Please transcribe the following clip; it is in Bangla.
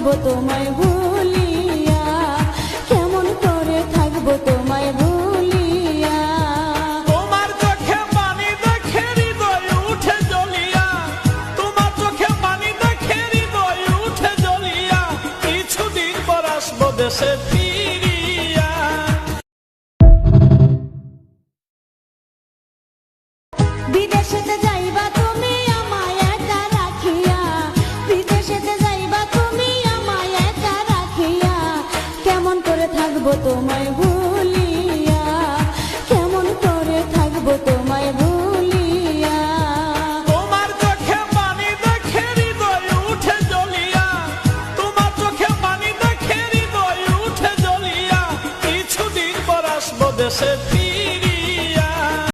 থাকবো তোমায় ভুলিয়া, কেমন করে থাকবো তোমায় ভুলিয়া। তোমার চোখে পানি দেখে হৃদয় উঠে জ্বলিয়া, তোমার চোখে পানি দেখে হৃদয় উঠে জ্বলিয়া, কিছুদিন পর আসবো দেশে ফিরিয়া। বিদেশেতে যাইবা তুমি আমায় একা রাখিয়া, বিদেশেতে যাইবা তুমি আমায় একা রাখিয়া, কেমন করে থাকবো তোমায় ভুলিয়া, কেমন করে থাকবো তোমায় ভুলিয়া। তোমার চোখে পানি দেখে হৃদয় উঠে জ্বলিয়া, তোমার চোখে পানি দেখে হৃদয় উঠে জ্বলিয়া, কিছুদিন পর আসবো দেশে ফিরিয়া।